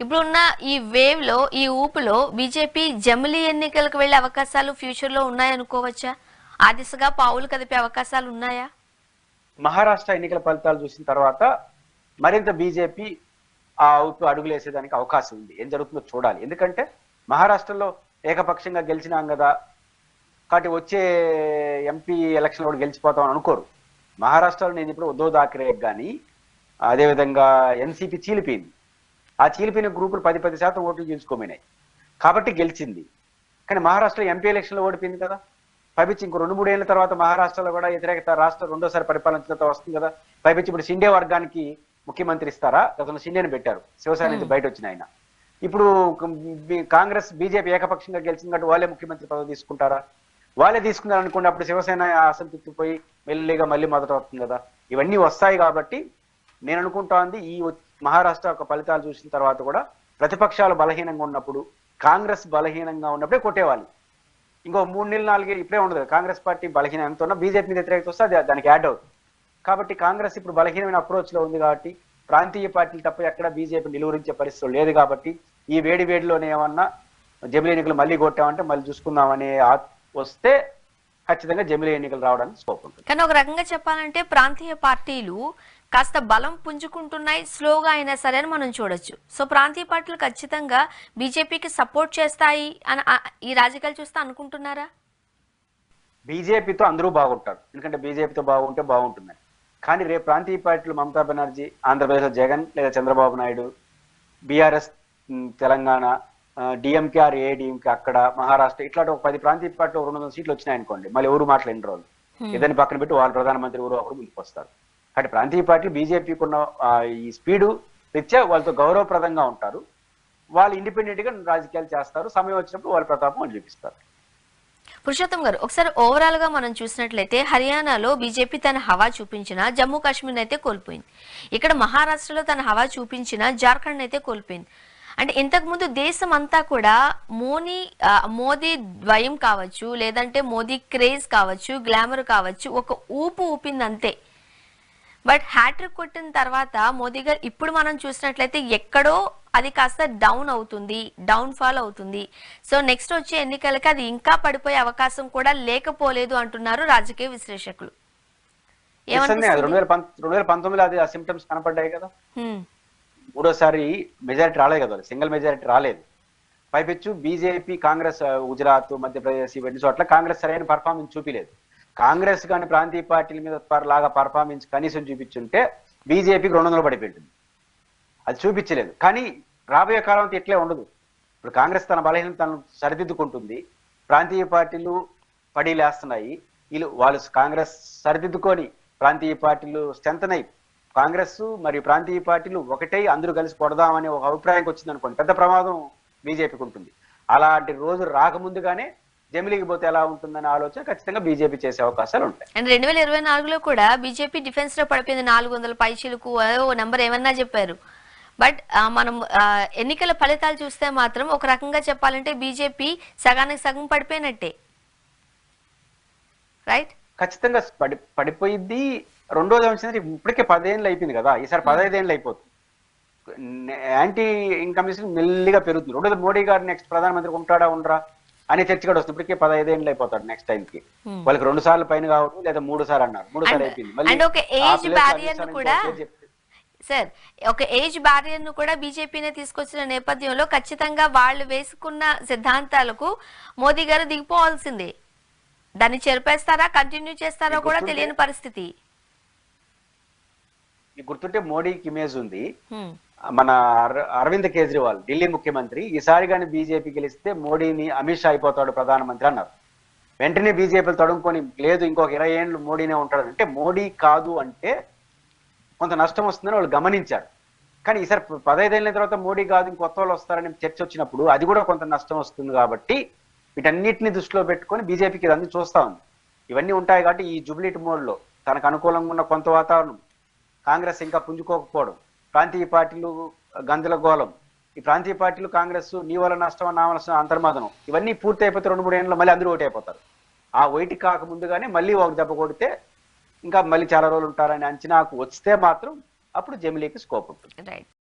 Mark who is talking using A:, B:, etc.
A: ఇప్పుడున్న ఈ వేవ్ లో ఈ ఊపులో బీజేపీ జమిలీ ఎన్నికలకు వెళ్లే అవకాశాలు ఫ్యూచర్ లో ఉన్నాయనుకోవచ్చా? ఆ దిశగా పావులు కదిపే అవకాశాలు ఉన్నాయా?
B: మహారాష్ట్ర ఎన్నికల ఫలితాలు చూసిన తర్వాత మరింత బీజేపీ ఆ ఊపు అడుగులేసేదానికి అవకాశం ఉంది. ఏం జరుగుతుందో చూడాలి. ఎందుకంటే మహారాష్ట్రలో ఏకపక్షంగా గెలిచినాం కదా, కాబట్టి వచ్చే ఎంపీ ఎలక్షన్ కూడా గెలిచిపోతామని అనుకోరు. మహారాష్ట్రలో నేను ఇప్పుడు ఉద్ధవ్ థాకరే కానీ అదేవిధంగా ఎన్సీపీ చీలిపోయింది. ఆ చీలిపోయిన గ్రూపులు 10% ఓట్లు గెలుచుకోమైనాయి కాబట్టి గెలిచింది. కానీ మహారాష్ట్రలో ఎంపీ ఎలక్షన్లో ఓడిపోయింది కదా. పైపించి ఇంకో 2-3 ఏళ్ల తర్వాత మహారాష్ట్రలో కూడా వ్యతిరేకత రాష్ట్రం రెండోసారి పరిపాలించడంతో వస్తుంది కదా. పైపించి ఇప్పుడు షిండే వర్గానికి ముఖ్యమంత్రి ఇస్తారా? గతంలో షిండేని పెట్టారు, శివసేన నుంచి బయట వచ్చిన ఆయన. ఇప్పుడు కాంగ్రెస్ బీజేపీ ఏకపక్షంగా గెలిచింది కాబట్టి వాళ్ళే ముఖ్యమంత్రి పదవి తీసుకుంటారా? వాళ్ళే తీసుకున్నారు అనుకోండి, అప్పుడు శివసేన అసంతృప్తి పోయి మెల్లిగా మళ్ళీ మొదట వస్తుంది కదా. ఇవన్నీ వస్తాయి కాబట్టి నేను అనుకుంటోంది ఈ మహారాష్ట్ర యొక్క ఫలితాలు చూసిన తర్వాత కూడా ప్రతిపక్షాలు బలహీనంగా ఉన్నప్పుడు, కాంగ్రెస్ బలహీనంగా ఉన్నప్పుడే కొట్టేవాలి. ఇంకో 3 నెలలు 4 ఇప్పుడే ఉండదు. కాంగ్రెస్ పార్టీ బలహీనం ఎంత ఉన్నా బీజేపీ మీద వ్యతిరేకత వస్తే అది దానికి యాడ్ అవుతుంది. కాబట్టి కాంగ్రెస్ ఇప్పుడు బలహీనమైన అప్రోచ్ లో ఉంది కాబట్టి ప్రాంతీయ పార్టీలు తప్ప ఎక్కడ బీజేపీ నిలువరించే పరిస్థితులు లేదు. కాబట్టి ఈ వేడిలోనే ఏమన్నా జమిలీ ఎన్నికలు మళ్ళీ కొట్టామంటే మళ్ళీ చూసుకుందామనే వస్తే ఖచ్చితంగా జమిలీ ఎన్నికలు రావడానికి స్కోప్ ఉంటుంది.
A: కానీ ఒక రకంగా చెప్పాలంటే ప్రాంతీయ పార్టీలు కాస్త బలం పుంజుకుంటున్నాయి, స్లోగా అయినా సరే అని మనం చూడొచ్చు. సో ప్రాంతీయ పార్టీలు ఖచ్చితంగా బీజేపీకి సపోర్ట్ చేస్తాయి అని ఈ రాజకీయాలు చూస్తే అనుకుంటున్నారా?
B: బీజేపీతో అందరూ బాగుంటారు, ఎందుకంటే బీజేపీతో బాగుంటే బాగుంటుందని. కానీ రేపు ప్రాంతీయ పార్టీలు మమతా బెనర్జీ ఆంధ్రప్రదేశ్లో, జగన్ లేదా Chandrababu Naidu, BRS Telangana, DMK or ADMK అక్కడ, మహారాష్ట్ర ఇట్లాంటి ఒక 10 ప్రాంతీయ పార్టీలు 200 సీట్లు వచ్చినాయి అనుకోండి, మళ్ళీ ఎవరు మాట్లాడిన రోజు ఏదైనా పక్కన పెట్టి వాళ్ళు ప్రధానమంత్రి ఎవరు ఒకరు ముందుకు వస్తారు. కాబట్టి ప్రాంతీయ పార్టీలు బీజేపీకి ఉన్న ఈ స్పీడు రీత్యా వాళ్ళతో గౌరవప్రదంగా ఉంటారు. వాళ్ళు ఇండిపెండెంట్ గా రాజకీయాలు చేస్తారు. సమయం వచ్చినప్పుడు వాళ్ళ ప్రతాపం వాళ్ళు చూపిస్తారు.
A: పురుషోత్తం గారు, ఒకసారి ఓవరాల్ గా మనం చూసినట్లయితే హర్యానాలో బీజేపీ తన హవా చూపించిన, జమ్మూ కాశ్మీర్ అయితే కోల్పోయింది. ఇక్కడ మహారాష్ట్రలో తన హవా చూపించిన, జార్ఖండ్ అయితే కోల్పోయింది. అంటే ఇంతకు ముందు దేశం అంతా కూడా మోదీ ద్వయం కావచ్చు, లేదంటే మోదీ క్రేజ్ కావచ్చు, గ్లామర్ కావచ్చు, ఒక ఊపు ఊపింది అంతే. బట్ హ్యాట్రిక్ కొట్టిన తర్వాత మోదీ గారు ఇప్పుడు మనం చూసినట్లయితే ఎక్కడో అది కాస్త డౌన్ ఫాల్ అవుతుంది. సో నెక్స్ట్ వచ్చే ఎన్నికలకి అది ఇంకా పడిపోయే అవకాశం కూడా లేకపోలేదు అంటున్నారు రాజకీయ విశ్లేషకులు.
B: 2019 అది ఆ సిమ్టమ్స్ కనపడ్డాయి కదా. మూడోసారి మెజారిటీ రాలేదు కదా, సింగిల్ మెజారిటీ రాలేదు. పైపెచ్చు బీజేపీ, కాంగ్రెస్ గుజరాత్, మధ్యప్రదేశ్ ఇవన్నీ చోట్ల కాంగ్రెస్ సరైన పర్ఫార్మెన్స్ చూపిలేదు. కాంగ్రెస్ కానీ ప్రాంతీయ పార్టీల మీద లాగా పర్ఫార్మెన్స్ కనీసం చూపించుంటే బీజేపీకి 200 పడిపోయింది. అది చూపించలేదు. కానీ రాబోయే కాలం అంతా ఇట్లే ఉండదు. ఇప్పుడు కాంగ్రెస్ తన బలహీనత తను సరిదిద్దుకుంటుంది, ప్రాంతీయ పార్టీలు పడిలేస్తున్నాయి. వాళ్ళు కాంగ్రెస్ సరిదిద్దుకొని ప్రాంతీయ పార్టీలు స్ట్రెంథెన్ అయి కాంగ్రెస్ మరియు ప్రాంతీయ పార్టీలు ఒకటై అందరూ కలిసి కొడదామనే ఒక అభిప్రాయంకి వచ్చింది అనుకోండి, పెద్ద ప్రమాదం బీజేపీకి ఉంటుంది. అలాంటి రోజు రాకముందుగానే జమిలీకి పోతే ఎలా ఉంటుందనే ఆలోచన ఖచ్చితంగా బీజేపీ చేసే అవకాశాలు ఉంటాయి.
A: అండ్ 2024లో కూడా బీజేపీ డిఫెన్స్ లో పడిపోయింది. 400 పైచీలకు నెంబర్ ఏమన్నా చెప్పారు. బట్ మనం ఎన్నికల ఫలితాలు చూస్తే మాత్రం ఒక రకంగా చెప్పాలంటే బీజేపీ సగానికి సగం పడిపోయినట్టే, రైట్?
B: ఖచ్చితంగా పడిపోయింది. రెండోది అంశం ఇప్పటికే 10 ఏళ్ళు అయిపోయింది కదా, ఈసారి 15 ఏళ్ళు అయిపోతుంది. యాంటీ ఇన్కమిషన్ మెల్లిగా పెరుగుతుంది. రెండోది మోడీ గారు నెక్స్ట్ ప్రధానమంత్రి ఉంటాడా ఉండరా అనే చర్చ కూడా వస్తుంది. ఇప్పటికే 15 ఏళ్ళు అయిపోతాడు నెక్స్ట్ టైం కి. వాళ్ళకి 2 సార్లు పైన కావడం లేదా 3 సార్లు అన్నారు, 3 సార్లు అయిపోయింది.
A: సార్ ఒక ఏజ్ బ్యారియర్ ను కూడా బీజేపీనే తీసుకొచ్చిన నేపథ్యంలో ఖచ్చితంగా వాళ్ళు వేసుకున్న సిద్ధాంతాలకు మోదీ గారు దిగిపోవాల్సిందే. దాన్ని చెరిపేస్తారా, కంటిన్యూ చేస్తారా కూడా తెలియని పరిస్థితి.
B: గుర్తుంటే మోడీకి ఇమేజ్ ఉంది. మన అరవింద్ కేజ్రీవాల్ ఢిల్లీ ముఖ్యమంత్రి, ఈసారి కానీ బీజేపీ గెలిస్తే మోడీని అమిత్ షా అయిపోతాడు ప్రధానమంత్రి అన్నారు. వెంటనే బీజేపీలు తడుముకొని లేదు ఇంకొక 20 ఏళ్ళు మోడీనే ఉంటాడు. అంటే మోడీ కాదు అంటే కొంత నష్టం వస్తుందని వాళ్ళు గమనించారు. కానీ ఈసారి 15 ఏళ్ళ తర్వాత మోడీ కాదు ఇంకొత్త వాళ్ళు వస్తారని చర్చ వచ్చినప్పుడు అది కూడా కొంత నష్టం వస్తుంది. కాబట్టి వీటన్నిటిని దృష్టిలో పెట్టుకొని బీజేపీకి ఇదన్నీ చూస్తా ఉంది. ఇవన్నీ ఉంటాయి కాబట్టి ఈ జుబ్లీట్ మోడ్ లో తనకు అనుకూలంగా ఉన్న కొంత వాతావరణం, కాంగ్రెస్ ఇంకా పుంజుకోకపోవడం, ప్రాంతీయ పార్టీలు గందరగోళం, ఈ ప్రాంతీయ పార్టీలు కాంగ్రెస్ నీ వల్ల నష్టం నా వల్ల అంతర్మాదనం, ఇవన్నీ పూర్తి అయిపోతే 2-3 ఏళ్ళలో మళ్ళీ అందరూ ఓటు అయిపోతారు. ఆ ఓటు కాకముందుగానే మళ్ళీ ఒక దెబ్బ కొడితే ఇంకా మళ్ళీ చాలా రోజులు ఉంటారని అంచనాకు వస్తే మాత్రం అప్పుడు జమిలీకి స్కోప్ ఉంటుంది.